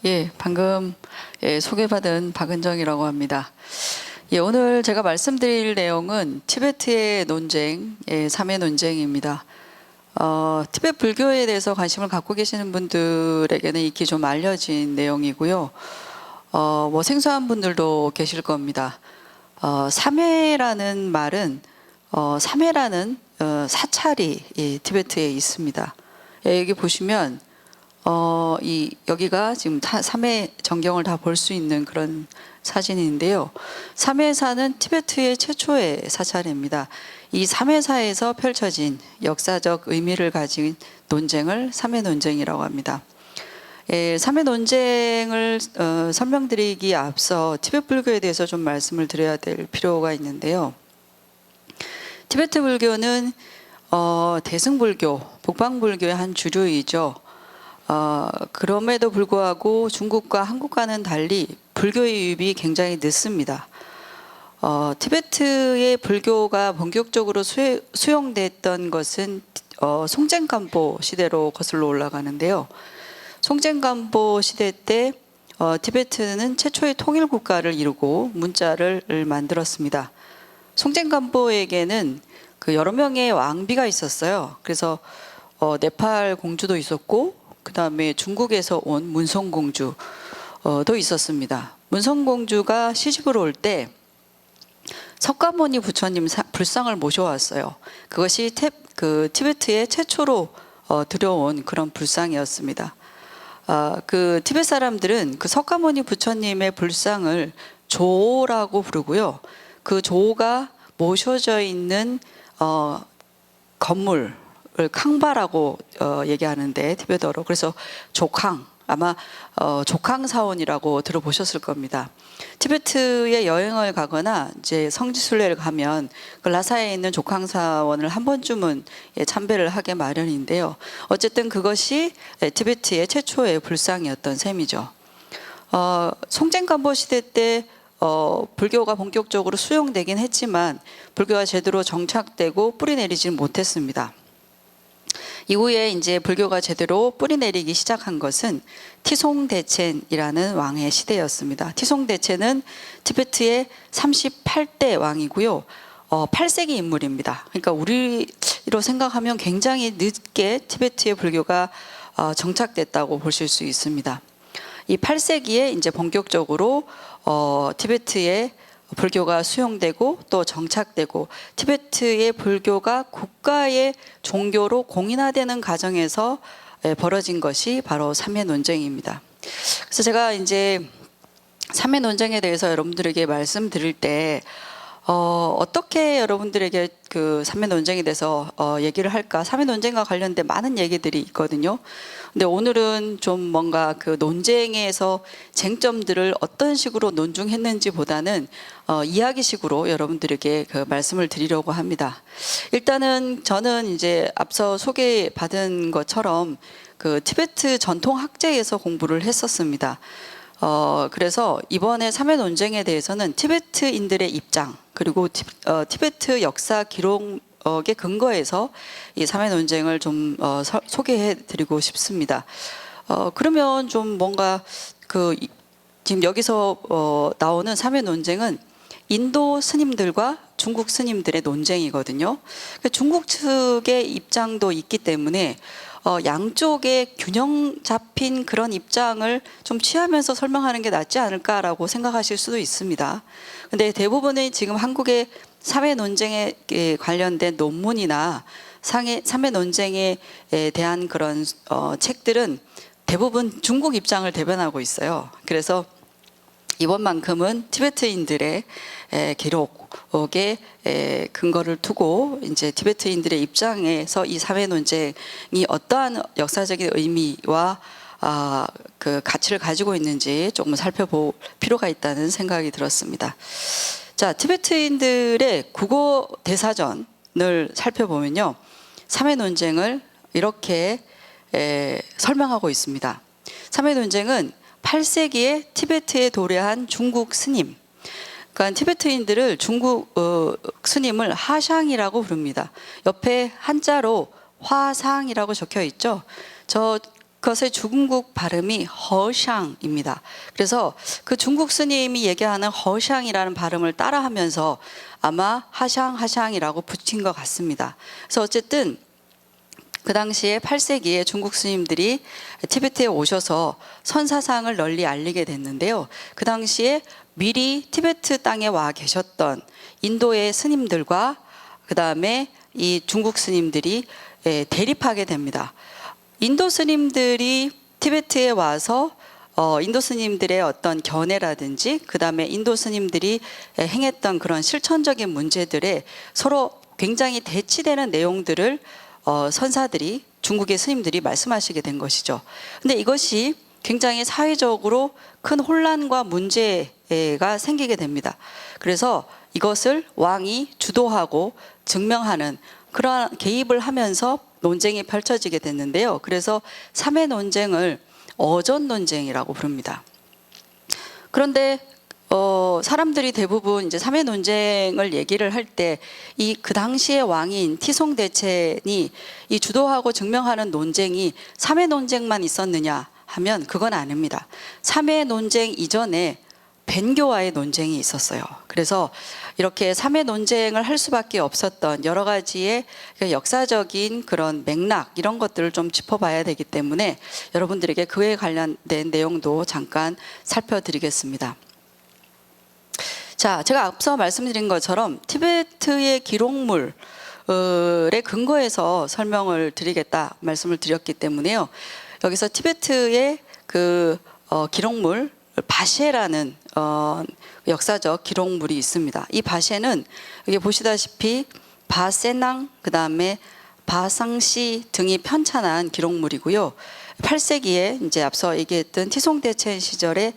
예, 방금 소개받은 박은정이라고 합니다. 예, 오늘 제가 말씀드릴 내용은 티베트의 논쟁, 삼해 논쟁입니다. 티베트 불교에 대해서 관심을 갖고 계시는 분들에게는 익히 좀 알려진 내용이고요. 뭐 생소한 분들도 계실 겁니다. 삼해라는 말은 삼해라는 사찰이 티베트에 있습니다. 여기 보시면 여기가 지금 삼해 전경을 다 볼 수 있는 그런 사진인데요. 삼해사는 티베트의 최초의 사찰입니다. 이 삼해사에서 펼쳐진 역사적 의미를 가진 논쟁을 삼해 논쟁이라고 합니다. 삼해 논쟁을 설명드리기 앞서 티베트 불교에 대해서 좀 말씀을 드려야 될 필요가 있는데요. 티베트 불교는 대승불교, 북방불교의 한 주류이죠. 그럼에도 불구하고 중국과 한국과는 달리 불교의 유입이 굉장히 늦습니다. 티베트의 불교가 본격적으로 수용됐던 것은 송젠간보 시대로 거슬러 올라가는데요. 송젠간보 시대 때 티베트는 최초의 통일 국가를 이루고 문자를 만들었습니다. 송젠간보에게는 여러 명의 왕비가 있었어요. 그래서 네팔 공주도 있었고, 그 다음에 중국에서 온 문성공주도 있었습니다. 문성공주가 시집으로 올 때 석가모니 부처님 불상을 모셔왔어요. 그것이 티베트에 최초로 들여온 그런 불상이었습니다. 그 티베트 사람들은 그 석가모니 부처님의 불상을 조라고 부르고요. 그 조가 모셔져 있는 건물 캉바라고 얘기하는데 티베트어로, 그래서 조캉, 아마 조캉사원이라고 들어보셨을 겁니다. 티베트에 여행을 가거나 이제 성지순례를 가면 그 라사에 있는 조캉사원을 한 번쯤은 참배를 하게 마련인데요. 어쨌든 그것이 티베트의 최초의 불상이었던 셈이죠. 송젠간보 시대 때 불교가 본격적으로 수용되긴 했지만 불교가 제대로 정착되고 뿌리내리지는 못했습니다. 이후에 이제 불교가 제대로 뿌리내리기 시작한 것은 티송대첸이라는 왕의 시대였습니다. 티송대첸은 티베트의 38대 왕이고요. 8세기 인물입니다. 그러니까 우리로 생각하면 굉장히 늦게 티베트의 불교가 정착됐다고 보실 수 있습니다. 이 8세기에 이제 본격적으로 티베트의 불교가 수용되고 또 정착되고 티베트의 불교가 국가의 종교로 공인화되는 과정에서 벌어진 것이 바로 삼해 논쟁입니다. 그래서 제가 이제 삼해 논쟁에 대해서 여러분들에게 말씀드릴 때 어떻게 여러분들에게 그 삼해 논쟁에 대해서 얘기를 할까? 삼해 논쟁과 관련된 많은 얘기들이 있거든요. 근데 오늘은 좀 뭔가 그 논쟁에서 쟁점들을 어떤 식으로 논중했는지보다는 이야기식으로 여러분들에게 그 말씀을 드리려고 합니다. 일단은 저는 이제 앞서 소개받은 것처럼 그 티베트 전통 학제에서 공부를 했었습니다. 그래서 이번에 삼해 논쟁에 대해서는 티베트인들의 입장, 그리고 티베트 역사 기록에 근거해서 이 삼해 논쟁을 좀 소개해 드리고 싶습니다. 그러면 좀 뭔가 지금 여기서 나오는 삼해 논쟁은 인도 스님들과 중국 스님들의 논쟁이거든요. 중국 측의 입장도 있기 때문에 양쪽의 균형 잡힌 그런 입장을 좀 취하면서 설명하는 게 낫지 않을까라고 생각하실 수도 있습니다. 근데 대부분의 지금 한국의 삼해 논쟁에 관련된 논문이나 삼해 논쟁에 대한 그런 책들은 대부분 중국 입장을 대변하고 있어요. 그래서 이번만큼은 티베트인들의 기록에 근거를 두고 이제 티베트인들의 입장에서 이 삼해 논쟁이 어떠한 역사적인 의미와 그 가치를 가지고 있는지 조금 살펴볼 필요가 있다는 생각이 들었습니다. 자, 티베트인들의 국어 대사전을 살펴보면요, 삼해 논쟁을 이렇게 설명하고 있습니다. 삼해 논쟁은 8세기에 티베트에 도래한 중국 스님, 그러니까 티베트인들을 중국 스님을 하샹이라고 부릅니다. 옆에 한자로 화상이라고 적혀 있죠. 그것의 중국 발음이 허샹입니다. 그래서 그 중국 스님이 얘기하는 허샹이라는 발음을 따라하면서 아마 하샹이라고 붙인 것 같습니다. 그래서 어쨌든 그 당시에 8세기에 중국 스님들이 티베트에 오셔서 선사상을 널리 알리게 됐는데요. 그 당시에 미리 티베트 땅에 와 계셨던 인도의 스님들과 그 다음에 이 중국 스님들이 대립하게 됩니다. 인도 스님들이 티베트에 와서 인도 스님들의 어떤 견해라든지 그 다음에 인도 스님들이 행했던 그런 실천적인 문제들에 서로 굉장히 대치되는 내용들을 선사들이 중국의 스님들이 말씀하시게 된 것이죠. 근데 이것이 굉장히 사회적으로 큰 혼란과 문제가 생기게 됩니다. 그래서 이것을 왕이 주도하고 증명하는 그러한 개입을 하면서 논쟁이 펼쳐지게 됐는데요. 그래서 3회 논쟁을 어전 논쟁이라고 부릅니다. 그런데 사람들이 대부분 이제 3회 논쟁을 얘기를 할 때 이 그 당시의 왕인 티송대첸이 이 주도하고 증명하는 논쟁이 3회 논쟁만 있었느냐 하면 그건 아닙니다. 3회 논쟁 이전에 벤교와의 논쟁이 있었어요. 그래서 이렇게 3회 논쟁을 할 수밖에 없었던 여러 가지의 역사적인 그런 맥락 이런 것들을 좀 짚어봐야 되기 때문에 여러분들에게 그에 관련된 내용도 잠깐 살펴드리겠습니다. 자, 제가 앞서 말씀드린 것처럼 티베트의 기록물에 근거해서 설명을 드리겠다 말씀을 드렸기 때문에요. 여기서 티베트의 그 기록물 바셰라는 역사적 기록물이 있습니다. 이 바셰는 여기 보시다시피 바세낭 그 다음에 바상시 등이 편찬한 기록물이고요. 8세기에 이제 앞서 얘기했던 티송대첸 시절의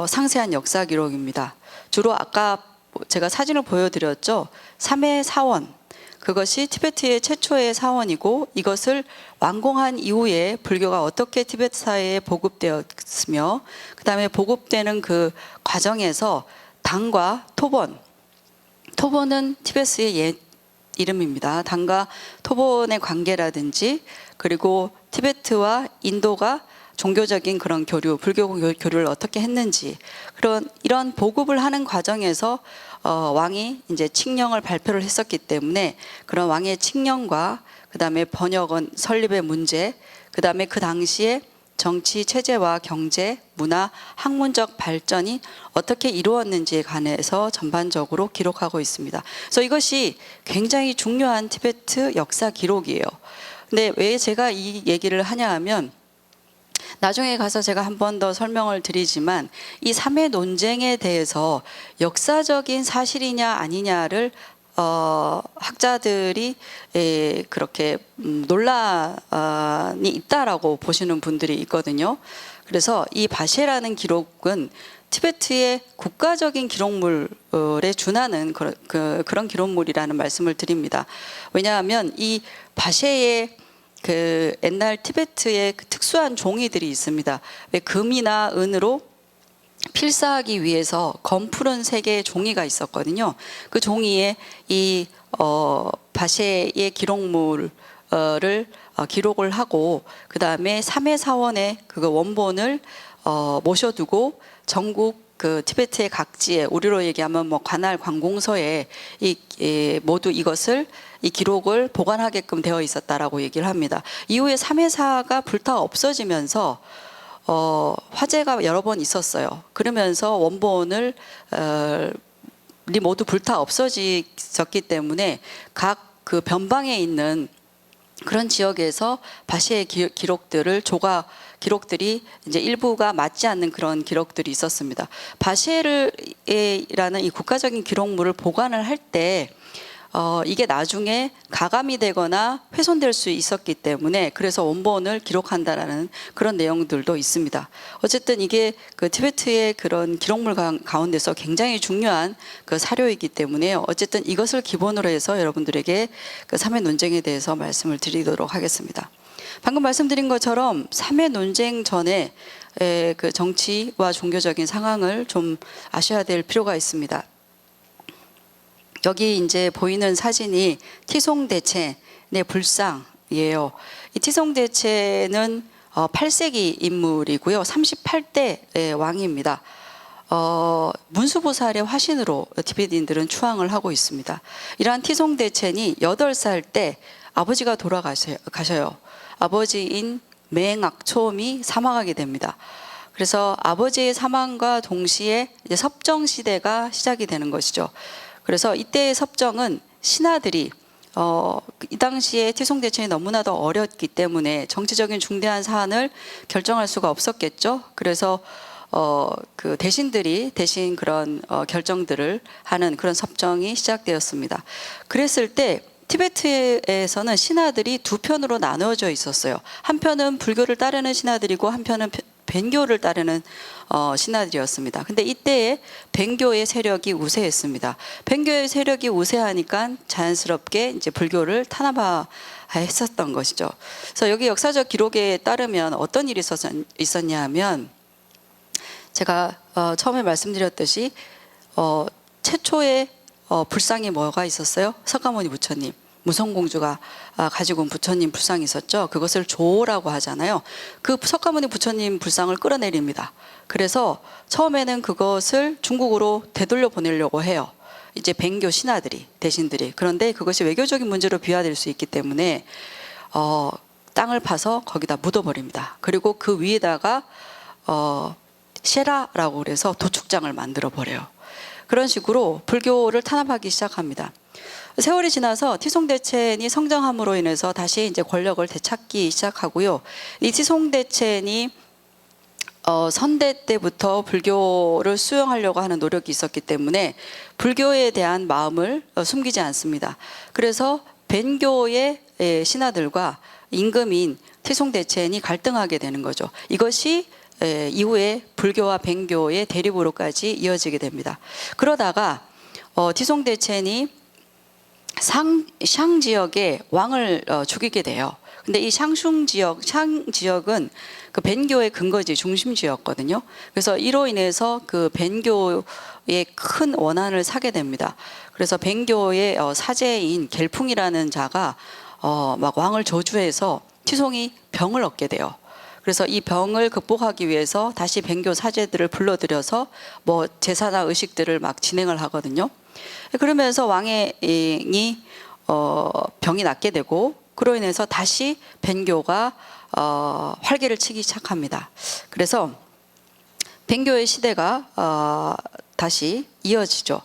상세한 역사 기록입니다. 주로 아까 제가 사진을 보여드렸죠. 3회 사원, 그것이 티베트의 최초의 사원이고 이것을 완공한 이후에 불교가 어떻게 티베트 사회에 보급되었으며 그 다음에 보급되는 그 과정에서 당과 토본은 티베트의 옛 이름입니다. 당과 토본의 관계라든지 그리고 티베트와 인도가 종교적인 그런 교류, 불교 교류를 어떻게 했는지 이런 보급을 하는 과정에서 왕이 이제 칙령을 발표를 했었기 때문에 그런 왕의 칙령과 그 다음에 번역원 설립의 문제, 그 다음에 그 당시에 정치 체제와 경제, 문화, 학문적 발전이 어떻게 이루어졌는지에 관해서 전반적으로 기록하고 있습니다. 그래서 이것이 굉장히 중요한 티베트 역사 기록이에요. 근데 왜 제가 이 얘기를 하냐 하면 나중에 가서 제가 한 번 더 설명을 드리지만 이 3회 논쟁에 대해서 역사적인 사실이냐 아니냐를 학자들이 그렇게 논란이 있다라고 보시는 분들이 있거든요. 그래서 이 바셰라는 기록은 티베트의 국가적인 기록물에 준하는 그런 기록물이라는 말씀을 드립니다. 왜냐하면 이 바셰의 그 옛날 티베트의 그 특수한 종이들이 있습니다. 왜 금이나 은으로 필사하기 위해서 검푸른 세 개의 종이가 있었거든요. 그 종이에 이 바셰의 기록물을 기록을 하고 그 다음에 3회 사원의 그 원본을 모셔두고 전국 그 티베트의 각지에 우리로 얘기하면 뭐 관할 관공서에 모두 이것을 이 기록을 보관하게끔 되어 있었다라고 얘기를 합니다. 이후에 3회사가 불타 없어지면서 화재가 여러 번 있었어요. 그러면서 원본을 모두 불타 없어졌기 때문에 각 그 변방에 있는 그런 지역에서 바셰의 기록들이 이제 일부가 맞지 않는 그런 기록들이 있었습니다. 바셰라는 이 국가적인 기록물을 보관을 할 때 이게 나중에 가감이 되거나 훼손될 수 있었기 때문에 그래서 원본을 기록한다라는 그런 내용들도 있습니다. 어쨌든 이게 그 티베트의 그런 기록물 가운데서 굉장히 중요한 그 사료이기 때문에요. 어쨌든 이것을 기본으로 해서 여러분들에게 그 3회 논쟁에 대해서 말씀을 드리도록 하겠습니다. 방금 말씀드린 것처럼 3회 논쟁 전에 그 정치와 종교적인 상황을 좀 아셔야 될 필요가 있습니다. 여기 이제 보이는 사진이 티송대첸의 불상이에요. 이 티송대첸은 8세기 인물이고요. 38대 왕입니다. 문수보살의 화신으로 티베트인들은 추앙을 하고 있습니다. 이러한 티송대첸이 8살 때 아버지가 돌아가셔요. 아버지인 맹악초음이 사망하게 됩니다. 그래서 아버지의 사망과 동시에 이제 섭정 시대가 시작이 되는 것이죠. 그래서 이때의 섭정은 신하들이 이 당시에 티송대첸이 너무나도 어렸기 때문에 정치적인 중대한 사안을 결정할 수가 없었겠죠. 그래서 그 대신들이 대신 그런 결정들을 하는 그런 섭정이 시작되었습니다. 그랬을 때 티베트에서는 신하들이 두 편으로 나누어져 있었어요. 한 편은 불교를 따르는 신하들이고 한 편은 벤교를 따르는 신하들이었습니다. 근데 이때에 벤교의 세력이 우세했습니다. 벤교의 세력이 우세하니까 자연스럽게 이제 불교를 탄압했었던 것이죠. 그래서 여기 역사적 기록에 따르면 어떤 일이 있었냐 하면 제가 처음에 말씀드렸듯이 최초의 불상이 뭐가 있었어요? 석가모니 부처님, 무성공주가 가지고 온 부처님 불상이 있었죠. 그것을 조라고 하잖아요. 그 석가모니 부처님 불상을 끌어내립니다. 그래서 처음에는 그것을 중국으로 되돌려 보내려고 해요. 이제 벤교 신하들이, 대신들이. 그런데 그것이 외교적인 문제로 비화될 수 있기 때문에 땅을 파서 거기다 묻어버립니다. 그리고 그 위에다가 셰라라고 그래서 도축장을 만들어 버려요. 그런 식으로 불교를 탄압하기 시작합니다. 세월이 지나서 티송대첸이 성장함으로 인해서 다시 이제 권력을 되찾기 시작하고요. 이 티송대첸이 선대 때부터 불교를 수용하려고 하는 노력이 있었기 때문에 불교에 대한 마음을 숨기지 않습니다. 그래서 벤교의 신하들과 임금인 티송대첸이 갈등하게 되는 거죠. 이것이 이후에 불교와 벤교의 대립으로까지 이어지게 됩니다. 그러다가 티송대첸이 샹 지역의 왕을 죽이게 돼요. 근데 이 샹 지역은 그 벤교의 근거지, 중심지였거든요. 그래서 이로 인해서 그 벤교의 큰 원한을 사게 됩니다. 그래서 벤교의 사제인 겔풍이라는 자가 막 왕을 저주해서 티송이 병을 얻게 돼요. 그래서 이 병을 극복하기 위해서 다시 벤교 사제들을 불러들여서 뭐 제사나 의식들을 막 진행을 하거든요. 그러면서 왕이 병이 낫게 되고 그로 인해서 다시 벤교가 활개를 치기 시작합니다. 그래서 벤교의 시대가 다시 이어지죠.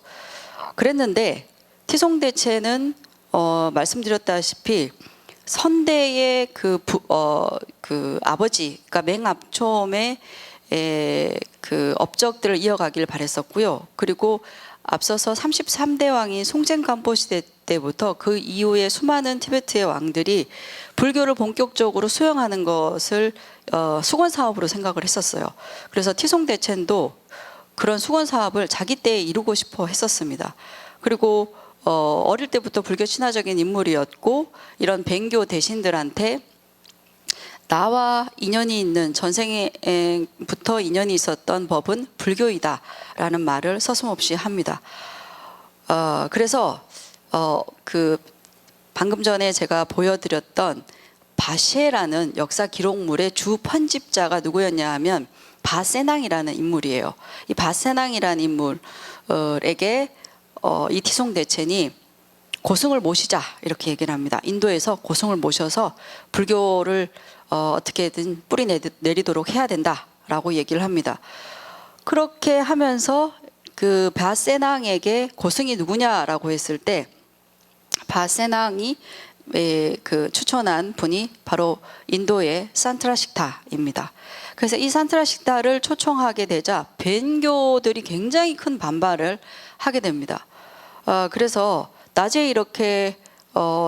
그랬는데 티송대첸은 말씀드렸다시피 선대의 그 아버지, 그러니까 맹압초음의 그 업적들을 이어가길 바랬었고요. 그리고 앞서서 33대 왕인 송젠간포 시대 때부터 그 이후에 수많은 티베트의 왕들이 불교를 본격적으로 수용하는 것을 수건 사업으로 생각을 했었어요. 그래서 티송대첸도 그런 수건 사업을 자기 때에 이루고 싶어 했었습니다. 그리고 어릴 때부터 불교 신화적인 인물이었고 이런 벤교 대신들한테 나와 인연이 있는 전생부터 인연이 있었던 법은 불교이다라는 말을 서슴없이 합니다. 그래서 그 방금 전에 제가 보여드렸던 바셰라는 역사 기록물의 주 편집자가 누구였냐 하면 바세낭이라는 인물이에요. 이 바세낭이라는 인물에게 이 티송대첸이 고승을 모시자 이렇게 얘기를 합니다. 인도에서 고승을 모셔서 불교를 어떻게든 뿌리 내리도록 해야 된다라고 얘기를 합니다. 그렇게 하면서 그 바세낭에게 고승이 누구냐라고 했을 때 바세낭이 그 추천한 분이 바로 인도의 산트라식타입니다. 그래서 이 산트라식타를 초청하게 되자 벤교들이 굉장히 큰 반발을 하게 됩니다. 그래서 낮에 이렇게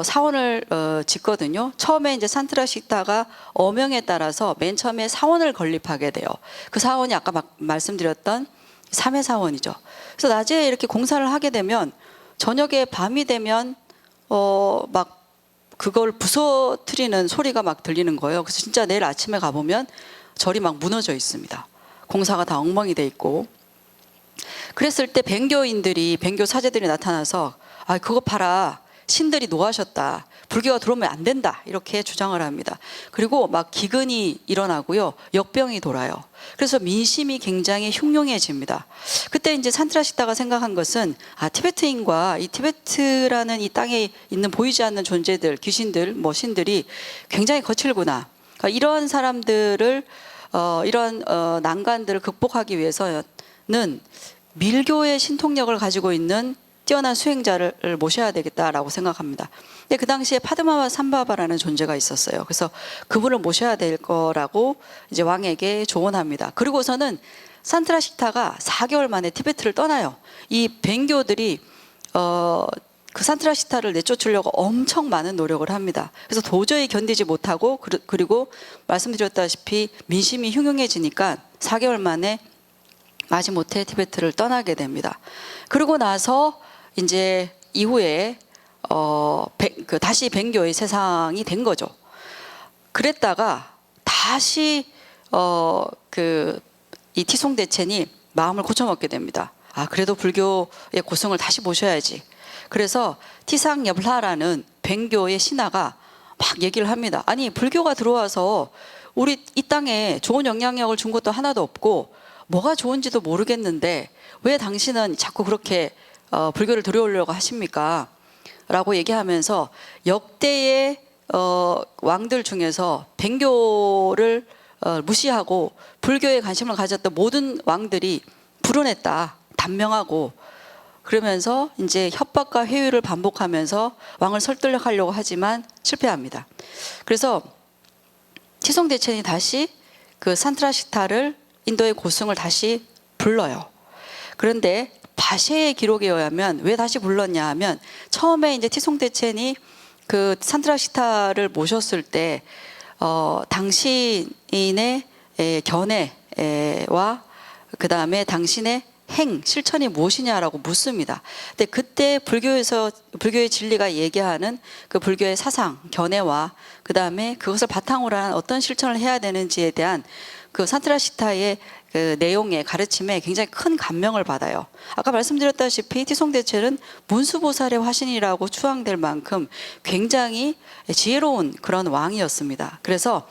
사원을 짓거든요. 처음에 이제 산트라식타가 어명에 따라서 맨 처음에 사원을 건립하게 돼요. 그 사원이 아까 말씀드렸던 3회 사원이죠. 그래서 낮에 이렇게 공사를 하게 되면 저녁에 밤이 되면 막 그걸 부서뜨리는 소리가 막 들리는 거예요. 그래서 진짜 내일 아침에 가보면 절이 막 무너져 있습니다. 공사가 다 엉망이 돼 있고. 그랬을 때 벤교 사제들이 나타나서 아 그거 봐라. 신들이 노하셨다. 불교가 들어오면 안 된다. 이렇게 주장을 합니다. 그리고 막 기근이 일어나고요. 역병이 돌아요. 그래서 민심이 굉장히 흉흉해집니다. 그때 이제 산트라시타가 생각한 것은 티베트인과 이 티베트라는 이 땅에 있는 보이지 않는 존재들, 귀신들, 뭐 신들이 굉장히 거칠구나. 그러니까 이런 사람들을 이런 난관들을 극복하기 위해서는 밀교의 신통력을 가지고 있는 뛰어난 수행자를 모셔야 되겠다라고 생각합니다. 근데 그 당시에 파드마 삼바바라는 존재가 있었어요. 그래서 그분을 모셔야 될 거라고 이제 왕에게 조언합니다. 그리고서는 산트라시타가 4개월 만에 티베트를 떠나요. 이 뱅교들이 그 산트라시타를 내쫓으려고 엄청 많은 노력을 합니다. 그래서 도저히 견디지 못하고 그리고 말씀드렸다시피 민심이 흉흉해지니까 4개월 만에 마지못해 티베트를 떠나게 됩니다. 그러고 나서 이제 이후에 다시 뱅교의 세상이 된 거죠. 그랬다가 다시 이 티송대첸이 마음을 고쳐먹게 됩니다. 그래도 불교의 고성을 다시 모셔야지. 그래서 티상엽라라는 뱅교의 신하가 막 얘기를 합니다. 아니 불교가 들어와서 우리 이 땅에 좋은 영향력을 준 것도 하나도 없고 뭐가 좋은지도 모르겠는데 왜 당신은 자꾸 그렇게 불교를 들여오려고 하십니까? 라고 얘기하면서 역대의 왕들 중에서 뱅교를 무시하고 불교에 관심을 가졌던 모든 왕들이 불운했다. 단명하고 그러면서 이제 협박과 회유를 반복하면서 왕을 설득하려고 하지만 실패합니다. 그래서 티송대첸이 다시 그 산트라시타를 인도의 고승을 다시 불러요. 그런데 바셰의 기록에 의하면 왜 다시 불렀냐 하면 처음에 이제 티송대첸이 그 산트라시타를 모셨을 때 당신의 견해와 그 다음에 당신의 실천이 무엇이냐라고 묻습니다. 근데 그때 불교의 진리가 얘기하는 그 불교의 사상, 견해와 그 다음에 그것을 바탕으로 한 어떤 실천을 해야 되는지에 대한 그 산트라시타의 그 내용의 가르침에 굉장히 큰 감명을 받아요. 아까 말씀드렸다시피 티송대첸은 문수보살의 화신이라고 추앙될 만큼 굉장히 지혜로운 그런 왕이었습니다. 그래서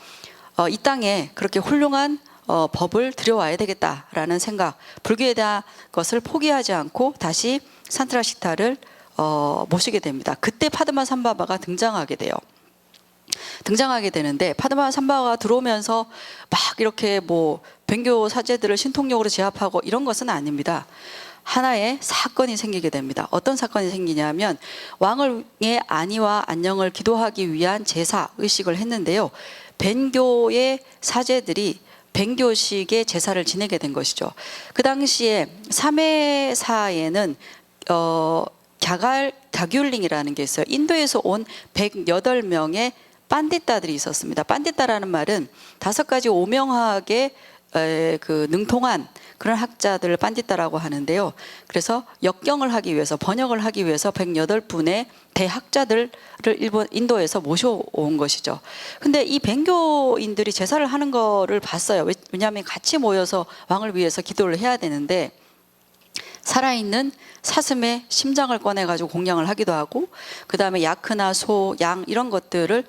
이 땅에 그렇게 훌륭한 법을 들여와야 되겠다라는 생각, 불교에 대한 것을 포기하지 않고 다시 산트라시타를 모시게 됩니다. 그때 파드마 삼바바가 등장하게 되는데 파드마 삼바바가 들어오면서 막 이렇게 뭐 뱅교 사제들을 신통력으로 제압하고 이런 것은 아닙니다. 하나의 사건이 생기게 됩니다. 어떤 사건이 생기냐면 왕의 안위와 안녕을 기도하기 위한 제사 의식을 했는데요. 뱅교의 사제들이 뱅교식의 제사를 지내게 된 것이죠. 그 당시에 삼해사에는 갸귤링이라는 게 있어요. 인도에서 온 108명의 빤디따들이 있었습니다. 빤디따라는 말은 5가지 오명학의 그 능통한 그런 학자들을 빤디따라고 하는데요. 그래서 역경을 하기 위해서 번역을 하기 위해서 108분의 대학자들을 인도에서 모셔온 것이죠. 근데 이 뱅교인들이 제사를 하는 거를 봤어요. 왜냐하면 같이 모여서 왕을 위해서 기도를 해야 되는데 살아있는 사슴의 심장을 꺼내가지고 공양을 하기도 하고 그 다음에 야크나 소, 양 이런 것들을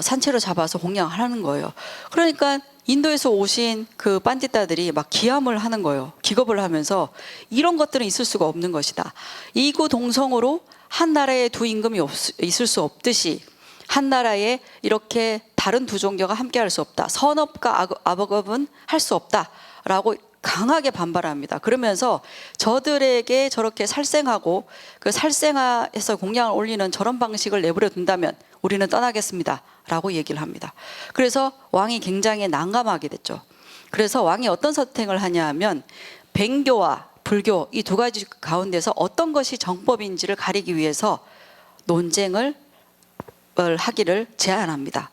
산채로 잡아서 공양을 하는 거예요. 그러니까 인도에서 오신 그 빤디따들이 막 기함을 하는 거예요. 기겁을 하면서 이런 것들은 있을 수가 없는 것이다. 이구동성으로 한 나라에 두 임금이 있을 수 없듯이 한 나라에 이렇게 다른 두 종교가 함께 할 수 없다. 선업과 악업은 할 수 없다라고 강하게 반발합니다. 그러면서 저들에게 저렇게 살생하고 그 살생해서 공양을 올리는 저런 방식을 내버려 둔다면 우리는 떠나겠습니다 라고 얘기를 합니다. 그래서 왕이 굉장히 난감하게 됐죠. 그래서 왕이 어떤 선택을 하냐 하면 뱅교와 불교 이 두 가지 가운데서 어떤 것이 정법인지를 가리기 위해서 논쟁을 하기를 제안합니다.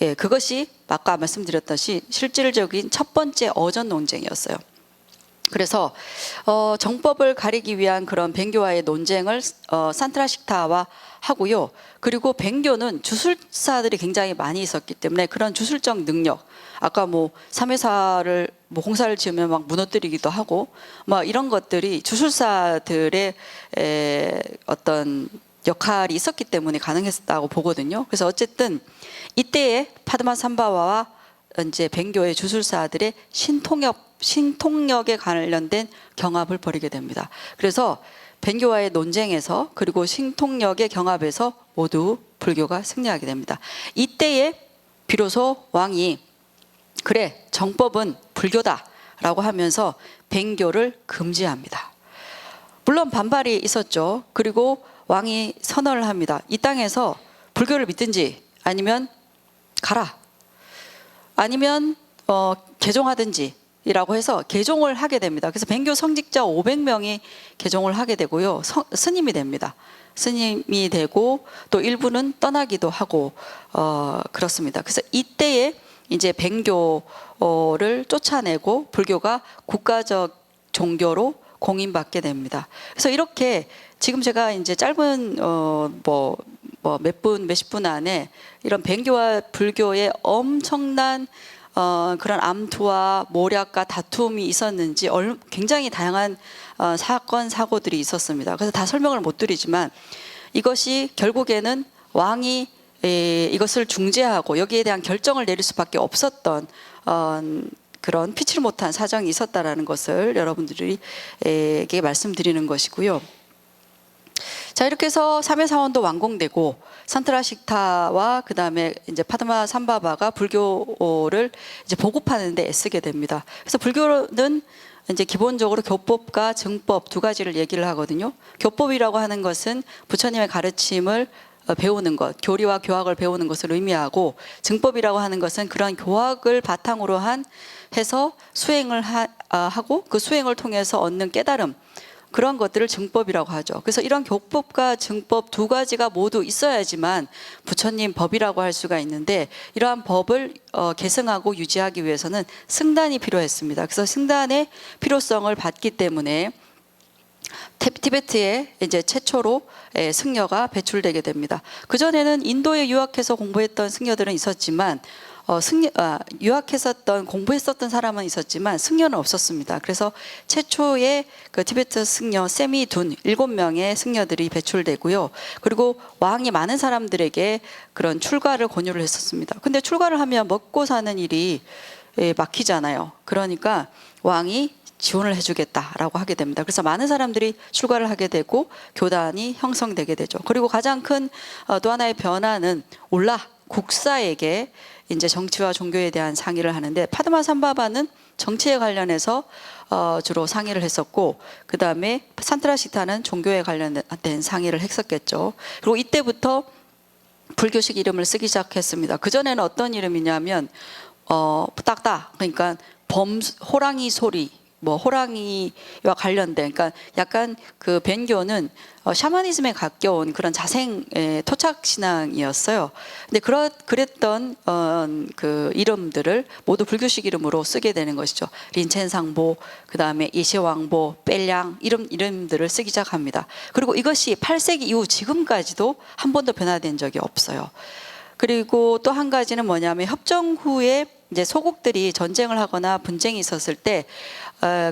예, 그것이 아까 말씀드렸듯이 실질적인 첫 번째 어전 논쟁이었어요. 그래서 정법을 가리기 위한 그런 뱅교와의 논쟁을 산트라시타와 하고요. 그리고 뱅교는 주술사들이 굉장히 많이 있었기 때문에 그런 주술적 능력, 아까 뭐 삼해사를 뭐 공사를 지으면 막 무너뜨리기도 하고 뭐 이런 것들이 주술사들의 어떤 역할이 있었기 때문에 가능했다고 보거든요. 그래서 어쨌든 이때에 파드마산바바와 이제 뱅교의 주술사들의 신통력에 관련된 경합을 벌이게 됩니다. 그래서 뱅교와의 논쟁에서 그리고 신통력의 경합에서 모두 불교가 승리하게 됩니다. 이때에 비로소 왕이 그래 정법은 불교다라고 하면서 뱅교를 금지합니다. 물론 반발이 있었죠. 그리고 왕이 선언을 합니다. 이 땅에서 불교를 믿든지 아니면 가라. 아니면 개종하든지 이라고 해서 개종을 하게 됩니다. 그래서 뱅교 성직자 500명이 개종을 하게 되고요. 스님이 됩니다. 스님이 되고 또 일부는 떠나기도 하고 그렇습니다. 그래서 이때에 이제 뱅교를 쫓아내고 불교가 국가적 종교로 공인받게 됩니다. 그래서 이렇게 지금 제가 이제 짧은 몇십 분 안에 이런 뱅교와 불교의 엄청난 그런 암투와 모략과 다툼이 있었는지 굉장히 다양한 사건 사고들이 있었습니다. 그래서 다 설명을 못 드리지만 이것이 결국에는 왕이 이것을 중재하고 여기에 대한 결정을 내릴 수밖에 없었던 그런 피치를 못한 사정이 있었다라는 것을 여러분들에게 말씀드리는 것이고요. 자, 이렇게 해서 3회 사원도 완공되고 산트라식타와 그 다음에 이제 파드마산바바가 불교를 이제 보급하는 데 애쓰게 됩니다. 그래서 불교는 이제 기본적으로 교법과 증법 두 가지를 얘기를 하거든요. 교법이라고 하는 것은 부처님의 가르침을 배우는 것, 교리와 교학을 배우는 것을 의미하고, 증법이라고 하는 것은 그런 교학을 바탕으로 해서 수행을 하고 그 수행을 통해서 얻는 깨달음, 그런 것들을 증법이라고 하죠. 그래서 이런 교법과 증법 두 가지가 모두 있어야지만 부처님 법이라고 할 수가 있는데, 이러한 법을 계승하고 유지하기 위해서는 승단이 필요했습니다. 그래서 승단의 필요성을 받기 때문에 티베트에 이제 최초로 승려가 배출되게 됩니다. 그 전에는 인도에 유학해서 공부했던 승려들은 있었지만 유학했었던 공부했었던 사람은 있었지만 승려는 없었습니다. 그래서 최초의 그 티베트 승려 세미둔 7명의 승려들이 배출되고요. 그리고 왕이 많은 사람들에게 그런 출가를 권유를 했었습니다. 근데 출가를 하면 먹고 사는 일이 막히잖아요. 그러니까 왕이 지원을 해주겠다라고 하게 됩니다. 그래서 많은 사람들이 출가를 하게 되고 교단이 형성되게 되죠. 그리고 가장 큰 또 하나의 변화는 올라 국사에게 이제 정치와 종교에 대한 상의를 하는데, 파드마산바바는 정치에 관련해서 주로 상의를 했었고, 그 다음에 산트라식타는 종교에 관련된 상의를 했었겠죠. 그리고 이때부터 불교식 이름을 쓰기 시작했습니다. 그 전에는 어떤 이름이냐면 딱딱, 그러니까 호랑이 소리, 호랑이와 관련된, 그러니까 약간 그 뱅교는 샤머니즘에 가까운 그런 자생 토착 신앙이었어요. 근데 그랬던 그 이름들을 모두 불교식 이름으로 쓰게 되는 것이죠. 린첸상보, 그 다음에 이시왕보, 뺄량 이름들을 쓰기 시작합니다. 그리고 이것이 8세기 이후 지금까지도 한 번도 변화된 적이 없어요. 그리고 또 한 가지는 뭐냐면, 협정 후에 이제 소국들이 전쟁을 하거나 분쟁이 있었을 때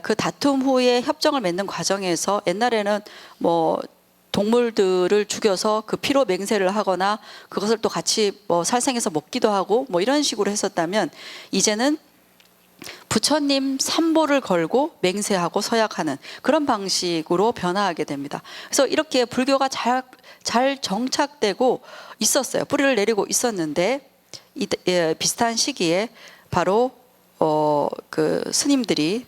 그 다툼 후에 협정을 맺는 과정에서, 옛날에는 동물들을 죽여서 그 피로 맹세를 하거나 그것을 또 같이 살생해서 먹기도 하고 이런 식으로 했었다면, 이제는 부처님 삼보를 걸고 맹세하고 서약하는 그런 방식으로 변화하게 됩니다. 그래서 이렇게 불교가 잘 정착되고 있었어요. 뿌리를 내리고 있었는데, 비슷한 시기에 바로 그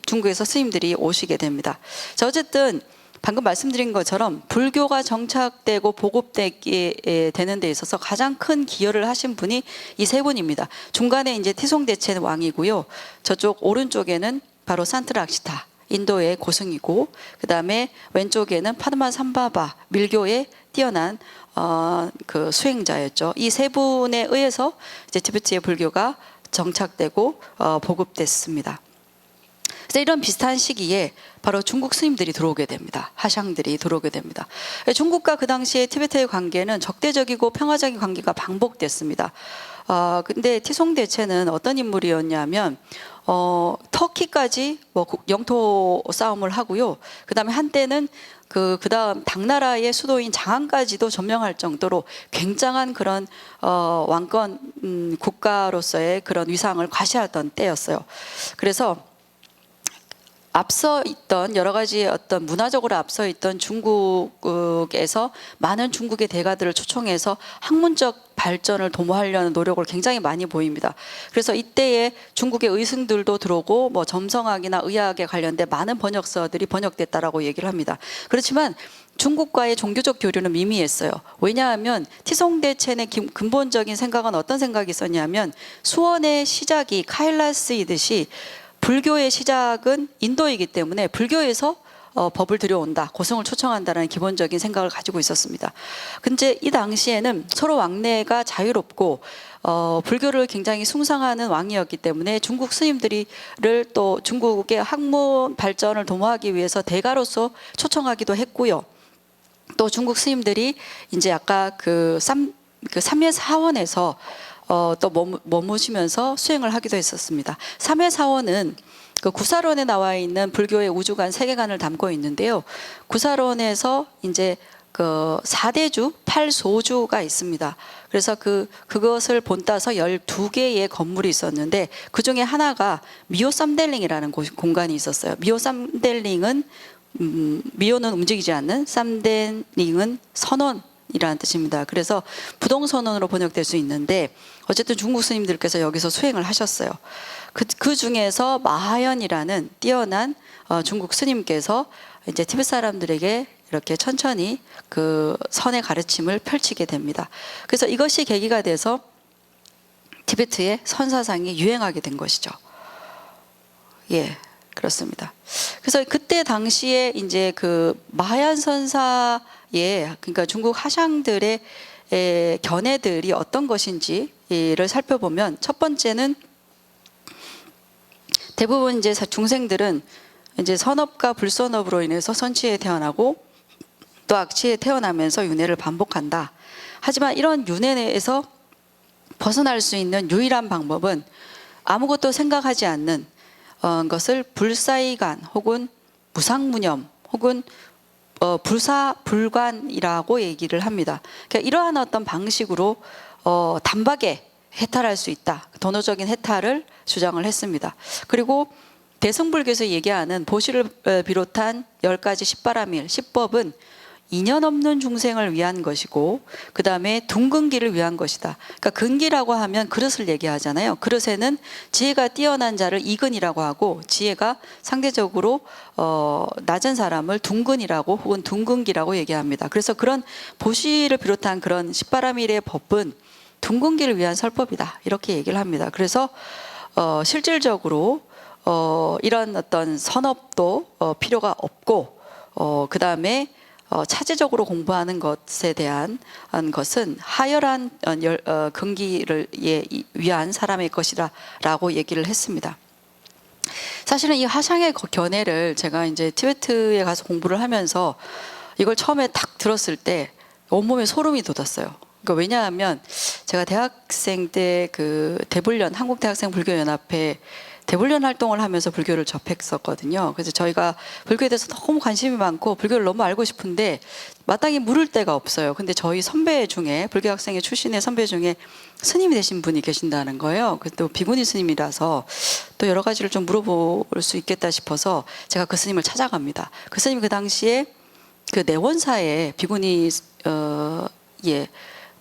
중국에서 스님들이 오시게 됩니다. 자, 어쨌든 방금 말씀드린 것처럼 불교가 정착되고 보급되게 되는 데 있어서 가장 큰 기여를 하신 분이 이 세 분입니다. 중간에 이제 티송대체 왕이고요. 저쪽 오른쪽에는 바로 산트라식타, 인도의 고승이고, 그 다음에 왼쪽에는 파드마산바바, 밀교에 뛰어난 그 수행자였죠. 이 세 분에 의해서 이제 티베트의 불교가 정착되고 보급됐습니다. 그래서 이런 비슷한 시기에 바로 중국 스님들이 들어오게 됩니다. 하샹들이 들어오게 됩니다. 중국과 그 당시에 티베트의 관계는 적대적이고 평화적인 관계가 반복됐습니다. 근데 티송대체는 어떤 인물이었냐면 터키까지 뭐 영토 싸움을 하고요. 그다음에 한때는 그다음 당나라의 수도인 장안까지도 점령할 정도로 굉장한 그런 왕권 국가로서의 그런 위상을 과시하던 때였어요. 그래서 앞서 있던 여러 가지 어떤 문화적으로 앞서 있던 중국에서 많은 중국의 대가들을 초청해서 학문적 발전을 도모하려는 노력을 굉장히 많이 보입니다. 그래서 이때에 중국의 의승들도 들어오고 뭐 점성학이나 의학에 관련된 많은 번역서들이 번역됐다라고 얘기를 합니다. 그렇지만 중국과의 종교적 교류는 미미했어요. 왜냐하면 티송대첸의 근본적인 생각은 어떤 생각이 있었냐면 수원의 시작이 카일라스이듯이 불교의 시작은 인도이기 때문에 불교에서 법을 들여온다, 고승을 초청한다는 기본적인 생각을 가지고 있었습니다. 근데 이 당시에는 서로 왕래가 자유롭고 불교를 굉장히 숭상하는 왕이었기 때문에 중국 스님들을 또 중국의 학문 발전을 도모하기 위해서 대가로서 초청하기도 했고요. 또 중국 스님들이 이제 아까 그 삼예사원에서 또 머무시면서 수행을 하기도 했었습니다. 삼예사원은 그 구사론에 나와 있는 불교의 우주관 세계관을 담고 있는데요. 구사론에서 이제 그 4대주 8소주가 있습니다. 그래서 그것을 본따서 12개의 건물이 있었는데 그 중에 하나가 미오삼델링이라는 공간이 있었어요. 미오삼델링은 미오는 움직이지 않는, 삼델링은 선원 이라는 뜻입니다. 그래서 부동선언으로 번역될 수 있는데 어쨌든 중국 스님들께서 여기서 수행을 하셨어요. 그 중에서 마하연이라는 뛰어난 중국 스님께서 이제 티베트 사람들에게 이렇게 천천히 그 선의 가르침을 펼치게 됩니다. 그래서 이것이 계기가 돼서 티베트의 선사상이 유행하게 된 것이죠. 예, 그렇습니다. 그래서 그때 당시에 이제 그 마하얀 선사 그러니까 중국 하샹들의 견해들이 어떤 것인지를 살펴보면 첫 번째는 대부분 이제 중생들은 이제 선업과 불선업으로 인해서 선치에 태어나고 또 악치에 태어나면서 윤회를 반복한다. 하지만 이런 윤회에서 벗어날 수 있는 유일한 방법은 아무것도 생각하지 않는 것을 불사이간 혹은 무상무념 혹은 불사불관이라고 얘기를 합니다. 그러니까 이러한 어떤 방식으로 단박에 해탈할 수 있다. 도노적인 해탈을 주장을 했습니다. 그리고 대승불교에서 얘기하는 보시를 비롯한 10가지 십바라밀, 십법은 인연 없는 중생을 위한 것이고 그 다음에 둥근기를 위한 것이다. 그러니까 근기라고 하면 그릇을 얘기하잖아요. 그릇에는 지혜가 뛰어난 자를 이근이라고 하고 지혜가 상대적으로 낮은 사람을 둥근이라고 혹은 둥근기라고 얘기합니다. 그래서 그런 보시를 비롯한 그런 십바라밀의 법은 둥근기를 위한 설법이다. 이렇게 얘기를 합니다. 그래서 실질적으로 이런 어떤 선업도 필요가 없고 그 다음에 차제적으로 공부하는 것에 대한 것은 하열한 근기를 위한 사람의 것이라고 얘기를 했습니다. 사실은 이 하샹의 견해를 제가 이제 티베트에 가서 공부를 하면서 이걸 처음에 딱 들었을 때 온몸에 소름이 돋았어요. 그러니까 왜냐하면 제가 대학생 때 그 대불련 한국대학생불교연합회 대불련 활동을 하면서 불교를 접했었거든요. 그래서 저희가 불교에 대해서 너무 관심이 많고 불교를 너무 알고 싶은데 마땅히 물을 데가 없어요. 근데 저희 선배 중에 불교 학생의 출신의 선배 중에 스님이 되신 분이 계신다는 거예요. 또 비구니 스님이라서 또 여러 가지를 좀 물어볼 수 있겠다 싶어서 제가 그 스님을 찾아갑니다. 그 스님이 그 당시에 그 내원사에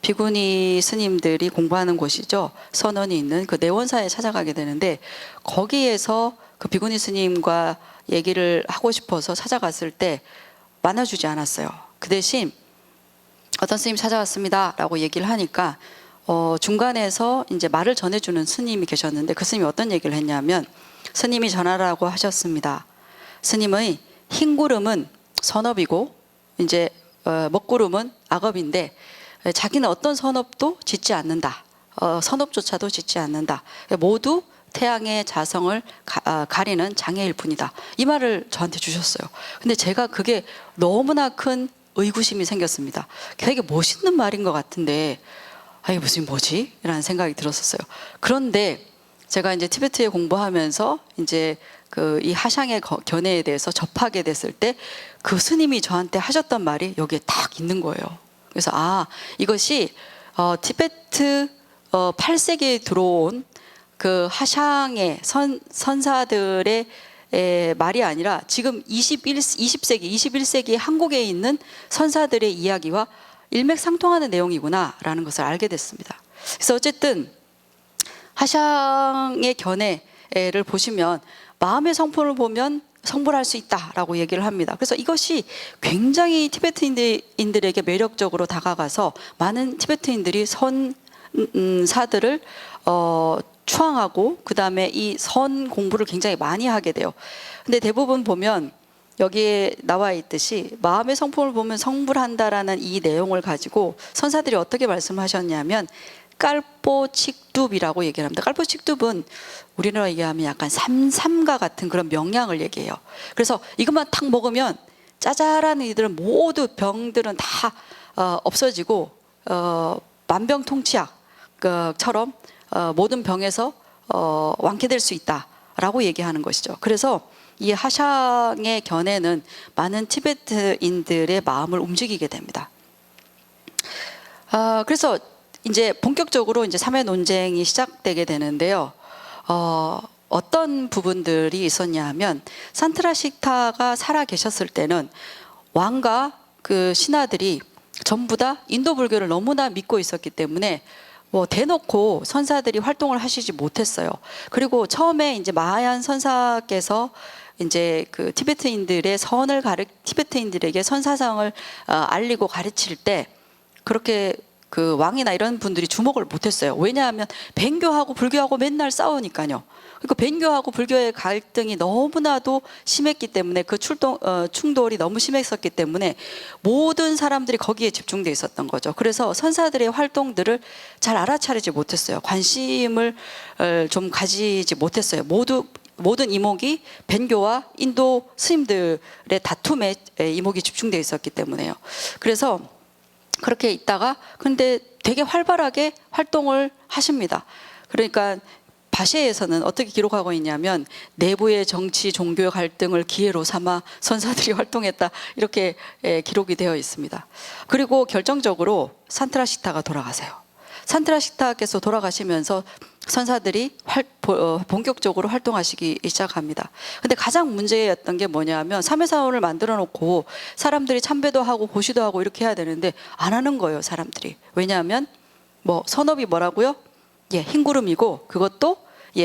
비구니 스님들이 공부하는 곳이죠. 선원이 있는 그 내원사에 찾아가게 되는데 거기에서 그 비구니 스님과 얘기를 하고 싶어서 찾아갔을 때 만나주지 않았어요. 그 대신 어떤 스님 찾아왔습니다 라고 얘기를 하니까 중간에서 이제 말을 전해주는 스님이 계셨는데 그 스님이 어떤 얘기를 했냐면 스님이 전하라고 하셨습니다. 스님의 흰 구름은 선업이고 이제 먹구름은 악업인데 자기는 어떤 선업도 짓지 않는다. 선업조차도 짓지 않는다. 모두 태양의 자성을 가리는 장애일 뿐이다. 이 말을 저한테 주셨어요. 근데 제가 그게 너무나 큰 의구심이 생겼습니다. 되게 멋있는 말인 것 같은데 이게 무슨 뭐지? 라는 생각이 들었었어요. 그런데 제가 이제 티베트에 공부하면서 이제 그 이 하샹의 견해에 대해서 접하게 됐을 때 그 스님이 저한테 하셨던 말이 여기에 딱 있는 거예요. 그래서 이것이 티베트 8세기에 들어온 그 하샹의 선사들의 말이 아니라 지금 21세기 한국에 있는 선사들의 이야기와 일맥상통하는 내용이구나라는 것을 알게 됐습니다. 그래서 어쨌든 하샹의 견해를 보시면 마음의 성품을 보면 성불할 수 있다라고 얘기를 합니다. 그래서 이것이 굉장히 티베트인들에게 매력적으로 다가가서 많은 티베트인들이 선사들을 추앙하고 그 다음에 이 선 공부를 굉장히 많이 하게 돼요. 근데 대부분 보면 여기에 나와 있듯이 마음의 성품을 보면 성불한다라는 이 내용을 가지고 선사들이 어떻게 말씀하셨냐면 깔뽀칙둡이라고 얘기를 합니다. 깔뽀칙둡은 우리나라 얘기하면 약간 삼삼과 같은 그런 명량을 얘기해요. 그래서 이것만 탁 먹으면 짜잘한 이들은 모두 병들은 다 없어지고 만병통치약처럼 모든 병에서 완쾌될 수 있다라고 얘기하는 것이죠. 그래서 이 하샹의 견해는 많은 티베트인들의 마음을 움직이게 됩니다. 그래서 이제 본격적으로 이제 삼회 논쟁이 시작되게 되는데요. 어떤 부분들이 있었냐 하면 산트라시타가 살아 계셨을 때는 왕과 그 신하들이 전부 다 인도 불교를 너무나 믿고 있었기 때문에 뭐 대놓고 선사들이 활동을 하시지 못했어요. 그리고 처음에 이제 마하얀 선사께서 이제 그 티베트인들의 티베트인들에게 선사상을 알리고 가르칠 때 그렇게 그 왕이나 이런 분들이 주목을 못했어요. 왜냐하면 뱅교하고 불교하고 맨날 싸우니까요. 그러니까 뱅교하고 불교의 갈등이 너무나도 심했기 때문에 그 충돌이 너무 심했었기 때문에 모든 사람들이 거기에 집중돼 있었던 거죠. 그래서 선사들의 활동들을 잘 알아차리지 못했어요. 관심을 좀 가지지 못했어요. 모든 이목이 뱅교와 인도 스님들의 다툼에 이목이 집중돼 있었기 때문에요. 그래서 그렇게 있다가 근데 되게 활발하게 활동을 하십니다. 그러니까 바셰에서는 어떻게 기록하고 있냐면 내부의 정치 종교 갈등을 기회로 삼아 선사들이 활동했다 이렇게 기록이 되어 있습니다. 그리고 결정적으로 산트라시타가 돌아가세요. 산트라시타께서 돌아가시면서 선사들이 본격적으로 활동하시기 시작합니다. 근데 가장 문제였던 게 뭐냐면 삼회사원을 만들어 놓고 사람들이 참배도 하고 보시도 하고 이렇게 해야 되는데 안 하는 거예요, 사람들이. 왜냐하면 선업이 뭐라고요? 흰구름이고 그것도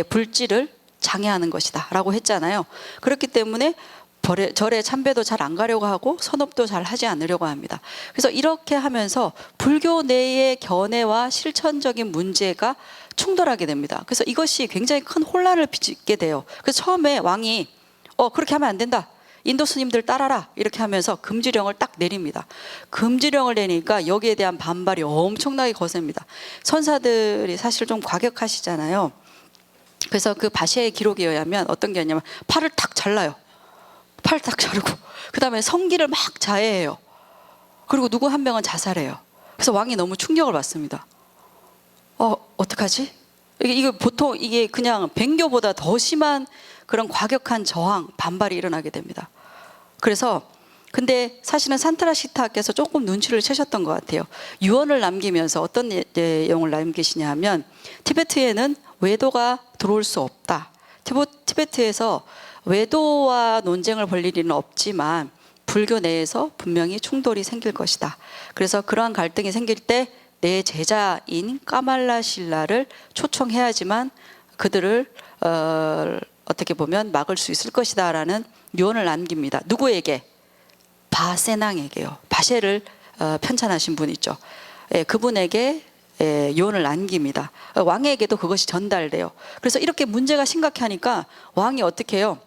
불지를 장애하는 것이다 라고 했잖아요. 그렇기 때문에 절에 참배도 잘 안 가려고 하고 선업도 잘 하지 않으려고 합니다. 그래서 이렇게 하면서 불교 내의 견해와 실천적인 문제가 충돌하게 됩니다. 그래서 이것이 굉장히 큰 혼란을 빚게 돼요. 그래서 처음에 왕이 그렇게 하면 안 된다. 인도 스님들 따라라 이렇게 하면서 금지령을 딱 내립니다. 금지령을 내니까 여기에 대한 반발이 엄청나게 거셉니다. 선사들이 사실 좀 과격하시잖아요. 그래서 그 바셰의 기록에 의하면 어떤 게 있냐면 팔을 탁 잘라요. 팔 딱 자르고 그 다음에 성기를 막 자해해요. 그리고 누구 한 명은 자살해요. 그래서 왕이 너무 충격을 받습니다. 어떡하지? 이게 보통 이게 그냥 뱅교보다 더 심한 그런 과격한 저항, 반발이 일어나게 됩니다. 그래서 근데 사실은 산트라시타께서 조금 눈치를 채셨던 것 같아요. 유언을 남기면서 어떤 내용을 남기시냐 하면 티베트에는 외도가 들어올 수 없다. 티베트에서 외도와 논쟁을 벌일 일은 없지만 불교 내에서 분명히 충돌이 생길 것이다. 그래서 그러한 갈등이 생길 때 내 제자인 까말라 신라를 초청해야지만 그들을 어떻게 보면 막을 수 있을 것이다 라는 유언을 남깁니다. 누구에게? 바세낭에게요. 바셰를 편찬하신 분 있죠. 그분에게 유언을 남깁니다. 왕에게도 그것이 전달돼요. 그래서 이렇게 문제가 심각하니까 왕이 어떻게 해요?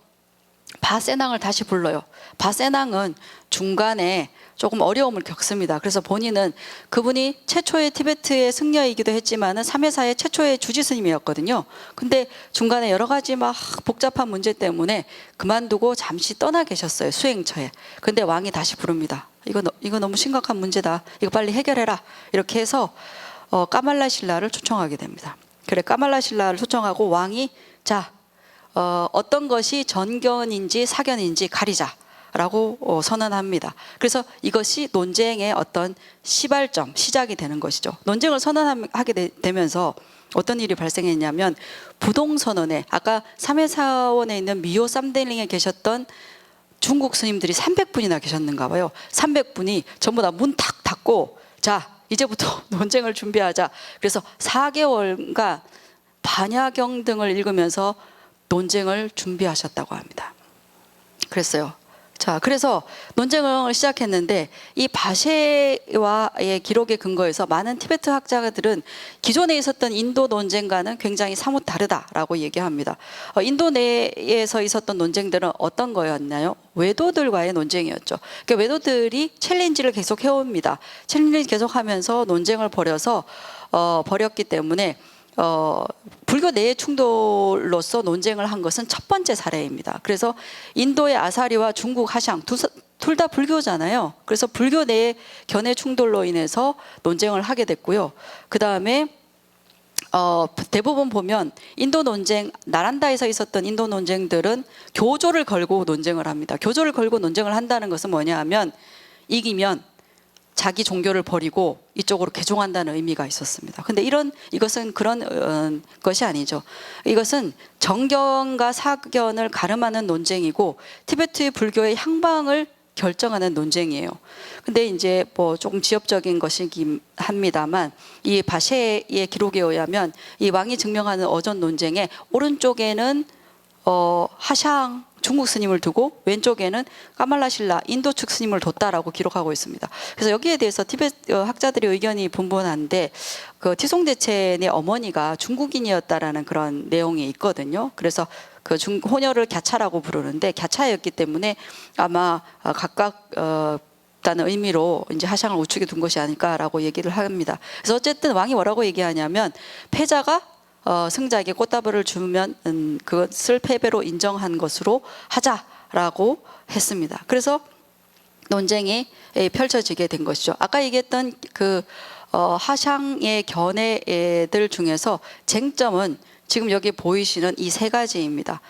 바세낭을 다시 불러요. 바세낭은 중간에 조금 어려움을 겪습니다. 그래서 본인은 그분이 최초의 티베트의 승려이기도 했지만은 삼회사의 최초의 주지 스님이었거든요. 근데 중간에 여러 가지 막 복잡한 문제 때문에 그만두고 잠시 떠나 계셨어요. 수행처에. 근데 왕이 다시 부릅니다. 이거 너무 심각한 문제다. 이거 빨리 해결해라. 이렇게 해서 까말라 신라를 초청하게 됩니다. 그래 까말라 신라를 초청하고 왕이 자 어떤 것이 전견인지 사견인지 가리자라고 선언합니다. 그래서 이것이 논쟁의 어떤 시발점, 시작이 되는 것이죠. 논쟁을 선언하게 되면서 어떤 일이 발생했냐면 부동선언에 아까 삼해사원에 있는 미호 쌈델링에 계셨던 중국 스님들이 300분이나 계셨는가 봐요. 300분이 전부 다 문 탁 닫고 자 이제부터 논쟁을 준비하자. 그래서 4개월간 반야경 등을 읽으면서 논쟁을 준비하셨다고 합니다. 그랬어요. 자, 그래서 논쟁을 시작했는데 이 바셰와의 기록에 근거해서 많은 티베트 학자들은 기존에 있었던 인도 논쟁과는 굉장히 사뭇 다르다라고 얘기합니다. 인도 내에서 있었던 논쟁들은 어떤 거였나요? 외도들과의 논쟁이었죠. 그러니까 외도들이 챌린지를 계속 해옵니다. 챌린지 계속하면서 논쟁을 벌였기 때문에 불교 내의 충돌로서 논쟁을 한 것은 첫 번째 사례입니다. 그래서 인도의 아사리와 중국 하샹 둘 다 불교잖아요. 그래서 불교 내의 견해 충돌로 인해서 논쟁을 하게 됐고요. 그 다음에 대부분 보면 인도 논쟁, 나란다에서 있었던 인도 논쟁들은 교조를 걸고 논쟁을 합니다. 교조를 걸고 논쟁을 한다는 것은 뭐냐 하면 이기면 자기 종교를 버리고 이쪽으로 개종한다는 의미가 있었습니다. 근데 이것은 그런 것이 아니죠. 이것은 정견과 사견을 가름하는 논쟁이고 티베트 불교의 향방을 결정하는 논쟁이에요. 근데 이제 뭐 조금 지엽적인 것이긴 합니다만 이 바셰의 기록에 의하면 이 왕이 증명하는 어전 논쟁에 오른쪽에는 하샹 중국 스님을 두고 왼쪽에는 까말라 신라 인도 측 스님을 뒀다라고 기록하고 있습니다. 그래서 여기에 대해서 티베트 학자들의 의견이 분분한데 그 티송대첸의 어머니가 중국인이었다라는 그런 내용이 있거든요. 그래서 그 호녀를 갸차라고 부르는데 갸차였기 때문에 아마 각각 다는 의미로 이제 하샹을 우측에 둔 것이 아닐까라고 얘기를 합니다. 그래서 어쨌든 왕이 뭐라고 얘기하냐면 패자가 승자에게 꽃다발을 주면 그것을 패배로 인정한 것으로 하자라고 했습니다. 그래서 논쟁이 펼쳐지게 된 것이죠. 아까 얘기했던 그 하샹의 견해들 중에서 쟁점은 지금 여기 보이시는 이 세 가지입니다.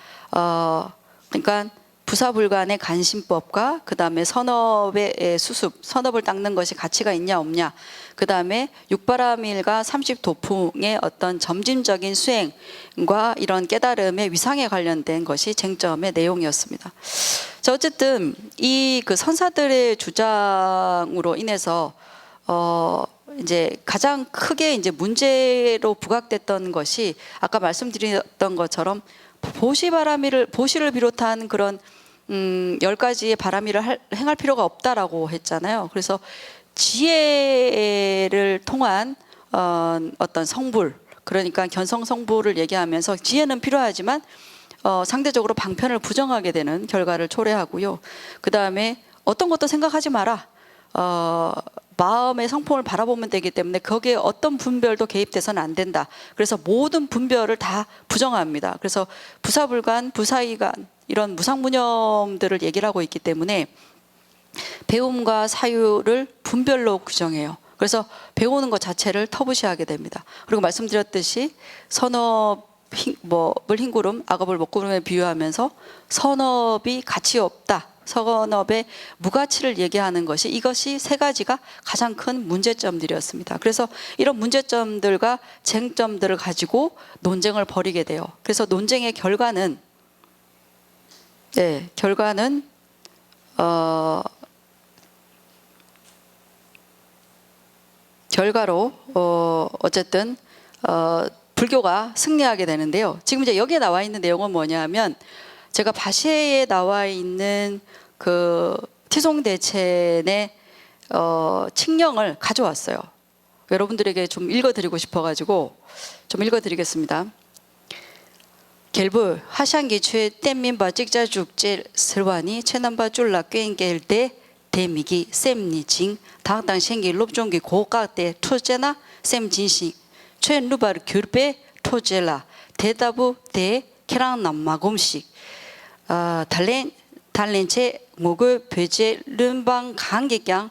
그러니까 부사불간의 간신법과 그 다음에 선업의 수습, 선업을 닦는 것이 가치가 있냐 없냐, 그 다음에 육바라밀과 30도풍의 어떤 점진적인 수행과 이런 깨달음의 위상에 관련된 것이 쟁점의 내용이었습니다. 자, 어쨌든 이 그 선사들의 주장으로 인해서 이제 가장 크게 이제 문제로 부각됐던 것이 아까 말씀드렸던 것처럼 보시를 비롯한 그런 10가지의 바람일을 행할 필요가 없다라고 했잖아요. 그래서 지혜를 통한 어떤 성불, 그러니까 견성 성불을 얘기하면서 지혜는 필요하지만 상대적으로 방편을 부정하게 되는 결과를 초래하고요. 그 다음에 어떤 것도 생각하지 마라. 마음의 성품을 바라보면 되기 때문에 거기에 어떤 분별도 개입돼서는 안 된다. 그래서 모든 분별을 다 부정합니다. 그래서 부사불간, 부사이간 이런 무상무념들을 얘기를 하고 있기 때문에 배움과 사유를 분별로 규정해요. 그래서 배우는 것 자체를 터부시하게 됩니다. 그리고 말씀드렸듯이 선업을 흰구름, 악업을 먹구름에 비유하면서 선업이 가치 없다. 선업의 무가치를 얘기하는 것이 이것이 세 가지가 가장 큰 문제점들이었습니다. 그래서 이런 문제점들과 쟁점들을 가지고 논쟁을 벌이게 돼요. 그래서 논쟁의 결과는 결과로 어쨌든 불교가 승리하게 되는데요. 지금 이제 여기에 나와 있는 내용은 뭐냐면 제가 바셰에 나와 있는 그 티송대첸의 칙령을 가져왔어요. 여러분들에게 좀 읽어드리고 싶어가지고 좀 읽어드리겠습니다. 겔부 하샹기 최 땜민바 찍자죽질 슬와니 최남바 쫄라 꿰인겔 때 대미기 셈니징 당당 생기 롭종기 고각대 토제나 셈진식 최누바르 귤베 토제라 대다부 대 케랑 남마곰식 달렌체 목을 배제 른방 강객양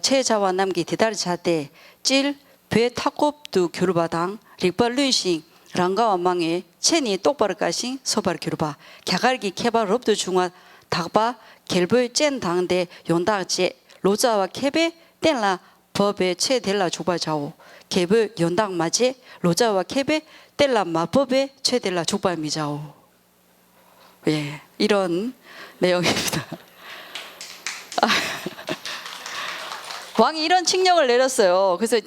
최자와 남기 대다르자대 찔 배 타kop도 교르바당 릭발루이싱 랑가 완망에 체니 똑바르 가싱 소바르 교르바 갸갈기 케바롭도 중화 닭바 겔보이 젠 당대 연다제 로자와 케베 땐라 법에 체델라 주바자오 케베 연당 마제 로자와 케베 뗄라 마법에 최델라 족발미자오. 예, 이런 내용입니다. 왕이 이런 칙령을 내렸어요. 그래서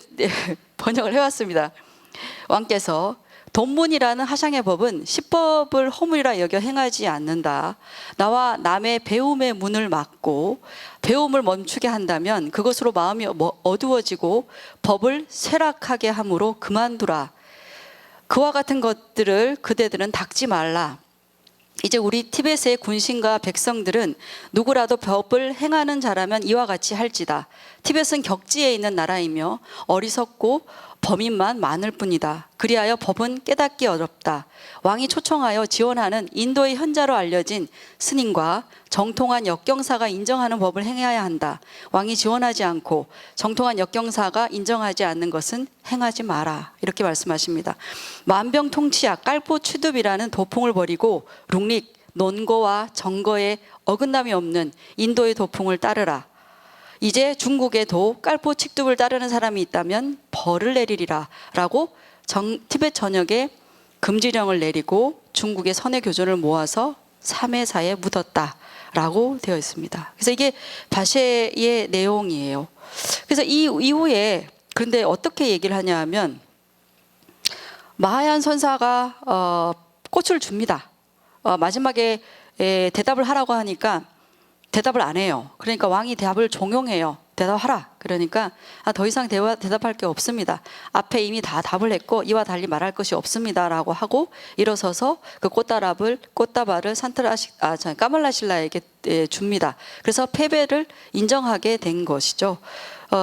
번역을 해왔습니다. 왕께서 돈문이라는 하샹의 법은 시법을 허물이라 여겨 행하지 않는다. 나와 남의 배움의 문을 막고 배움을 멈추게 한다면 그것으로 마음이 어두워지고 법을 쇠락하게 함으로 그만두라. 그와 같은 것들을 그대들은 닦지 말라. 이제 우리 티벳의 군신과 백성들은 누구라도 법을 행하는 자라면 이와 같이 할지다. 티벳은 격지에 있는 나라이며 어리석고 범인만 많을 뿐이다. 그리하여 법은 깨닫기 어렵다. 왕이 초청하여 지원하는 인도의 현자로 알려진 스님과 정통한 역경사가 인정하는 법을 행해야 한다. 왕이 지원하지 않고 정통한 역경사가 인정하지 않는 것은 행하지 마라. 이렇게 말씀하십니다. 만병통치약 깔보 취둡이라는 도풍을 버리고 룩릭, 논거와 정거에 어긋남이 없는 인도의 도풍을 따르라. 이제 중국에도 깔보 칙둡을 따르는 사람이 있다면 벌을 내리리라 라고 티벳 전역에 금지령을 내리고 중국의 선의 교조를 모아서 3회사에 묻었다 라고 되어 있습니다. 그래서 이게 바셰의 내용이에요. 그래서 이 이후에 그런데 어떻게 얘기를 하냐 하면 마하얀 선사가 꽃을 줍니다. 마지막에 대답을 하라고 하니까 대답을 안 해요. 그러니까 왕이 대답을 종용해요. 대답하라. 그러니까 더 이상 대답할 게 없습니다. 앞에 이미 다 답을 했고 이와 달리 말할 것이 없습니다 라고 하고 일어서서 그 꽃다발을 까말라실라에게 줍니다. 그래서 패배를 인정하게 된 것이죠.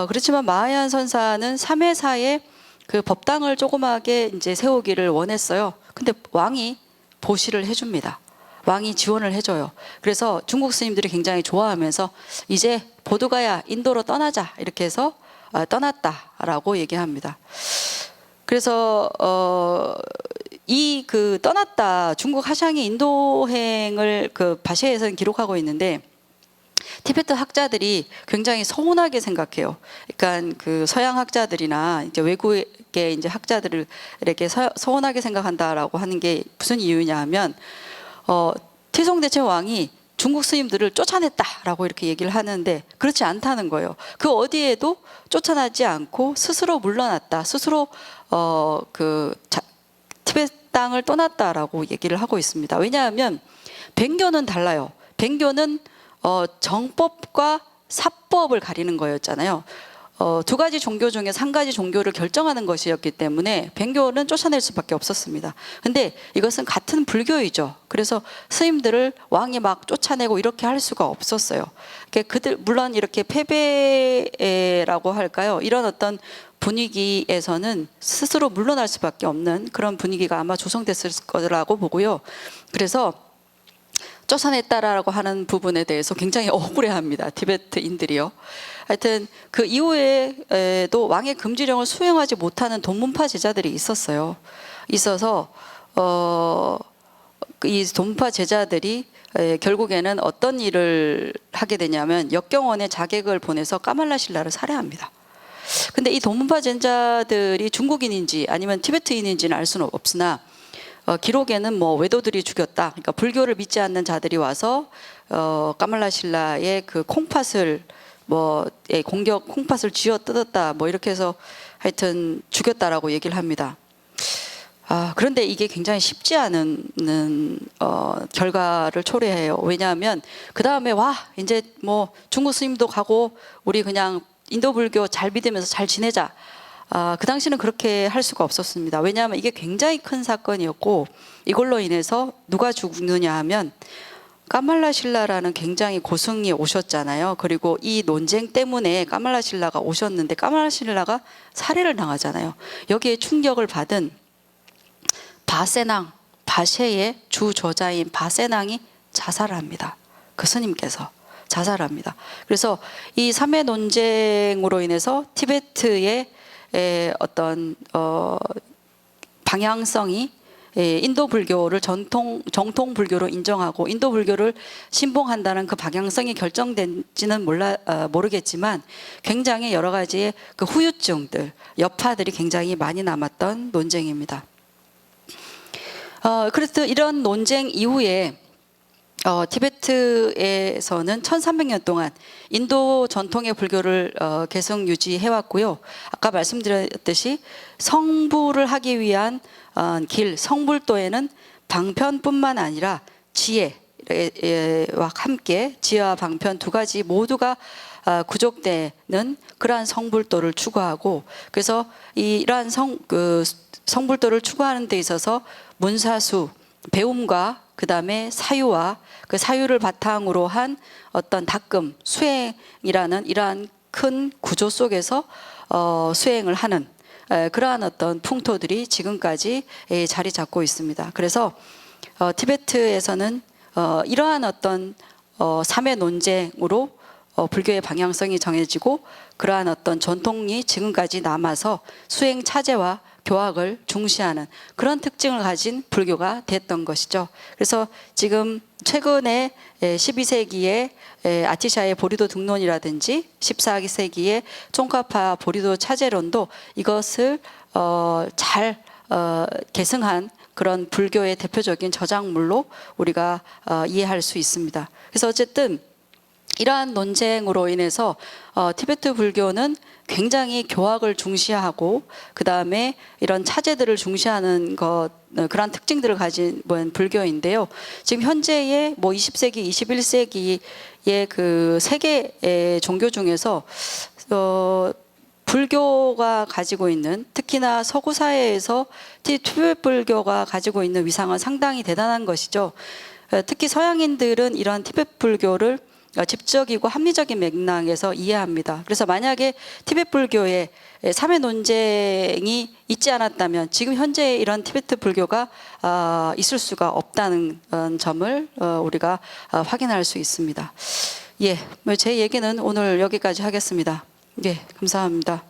그렇지만 마하얀 선사는 3회사에 그 법당을 조그맣게 이제 세우기를 원했어요. 근데 왕이 보시를 해줍니다. 왕이 지원을 해줘요. 그래서 중국 스님들이 굉장히 좋아하면서 이제 보두가야 인도로 떠나자 이렇게 해서 떠났다라고 얘기합니다. 그래서 이 그 떠났다 중국 하샹이 인도행을 그 바셰에서는 기록하고 있는데 티베트 학자들이 굉장히 서운하게 생각해요. 그러니까 그 서양 학자들이나 이제 외국의 이제 학자들을 이렇게 서운하게 생각한다라고 하는 게 무슨 이유냐 하면 태종대체 왕이 중국 스님들을 쫓아냈다라고 이렇게 얘기를 하는데 그렇지 않다는 거예요. 그 어디에도 쫓아나지 않고 스스로 물러났다. 스스로 티베트 땅을 떠났다라고 얘기를 하고 있습니다. 왜냐하면 백교는 달라요. 백교는 정법과 사법을 가리는 거였잖아요. 두 가지 종교 중에 한 가지 종교를 결정하는 것이었기 때문에 백교는 쫓아낼 수밖에 없었습니다. 근데 이것은 같은 불교이죠. 그래서 스님들을 왕이 막 쫓아내고 이렇게 할 수가 없었어요. 그들 물론 이렇게 패배라고 할까요? 이런 어떤 분위기에서는 스스로 물러날 수밖에 없는 그런 분위기가 아마 조성됐을 거라고 보고요. 그래서 쫓아냈다라고 하는 부분에 대해서 굉장히 억울해합니다. 티베트인들이요. 하여튼 그 이후에도 왕의 금지령을 수행하지 못하는 돈문파 제자들이 있어서 이 돈문파 제자들이 결국에는 어떤 일을 하게 되냐면 역경원에 자객을 보내서 까말라실라를 살해합니다. 근데 이 돈문파 제자들이 중국인인지 아니면 티베트인인지는 알 수는 없으나 기록에는 뭐 외도들이 죽였다. 그러니까 불교를 믿지 않는 자들이 와서 까말라실라의 그 콩팥을 콩팥을 쥐어 뜯었다. 뭐 이렇게 해서 하여튼 죽였다라고 얘기를 합니다. 그런데 이게 굉장히 쉽지 않은 결과를 초래해요. 왜냐하면 그 다음에 이제 뭐 중국 스님도 가고 우리 그냥 인도 불교 잘 믿으면서 잘 지내자. 그 당시는 그렇게 할 수가 없었습니다. 왜냐하면 이게 굉장히 큰 사건이었고 이걸로 인해서 누가 죽느냐 하면 까말라실라라는 굉장히 고승이 오셨잖아요. 그리고 이 논쟁 때문에 까말라실라가 오셨는데 까말라실라가 살해를 당하잖아요. 여기에 충격을 받은 바세낭, 바셰의 주 저자인 바세낭이 자살을 합니다. 그 스님께서 자살합니다. 그래서 이 3회 논쟁으로 인해서 티베트의 어떤 방향성이 인도 불교를 정통 불교로 인정하고 인도 불교를 신봉한다는 그 방향성이 결정된지는 모르겠지만 굉장히 여러 가지의 그 후유증들, 여파들이 굉장히 많이 남았던 논쟁입니다. 그래서 이런 논쟁 이후에 티베트에서는 1300년 동안 인도 전통의 불교를 계속 유지해왔고요. 아까 말씀드렸듯이 성불을 하기 위한 길, 성불도에는 방편뿐만 아니라 지혜와 함께 지혜와 방편 두 가지 모두가 구족되는 그러한 성불도를 추구하고, 그래서 이러한 성불도를 추구하는 데 있어서 문사수, 배움과 그 다음에 사유와 그 사유를 바탕으로 한 어떤 닦음, 수행이라는 이러한 큰 구조 속에서 수행을 하는 그러한 어떤 풍토들이 지금까지 자리 잡고 있습니다. 그래서 티베트에서는 이러한 어떤 삼의 논쟁으로 불교의 방향성이 정해지고 그러한 어떤 전통이 지금까지 남아서 수행 차제와 교학을 중시하는 그런 특징을 가진 불교가 됐던 것이죠. 그래서 지금 최근에 12세기의 아티샤의 보리도 등론이라든지 14세기의 쫑카파 보리도 차제론도 이것을 잘 계승한 그런 불교의 대표적인 저작물로 우리가 이해할 수 있습니다. 그래서 어쨌든 이러한 논쟁으로 인해서 티베트 불교는 굉장히 교학을 중시하고 그 다음에 이런 차제들을 중시하는 그런 특징들을 가진 불교인데요. 지금 현재의 20세기, 21세기의 그 세계 종교 중에서 불교가 가지고 있는, 특히나 서구 사회에서 티베트 불교가 가지고 있는 위상은 상당히 대단한 것이죠. 특히 서양인들은 이런 티베트 불교를 집적이고 합리적인 맥락에서 이해합니다. 그래서 만약에 티베트 불교에 삼의 논쟁이 있지 않았다면 지금 현재 이런 티베트 불교가 있을 수가 없다는 점을 우리가 확인할 수 있습니다. 예, 제 얘기는 오늘 여기까지 하겠습니다. 예, 감사합니다.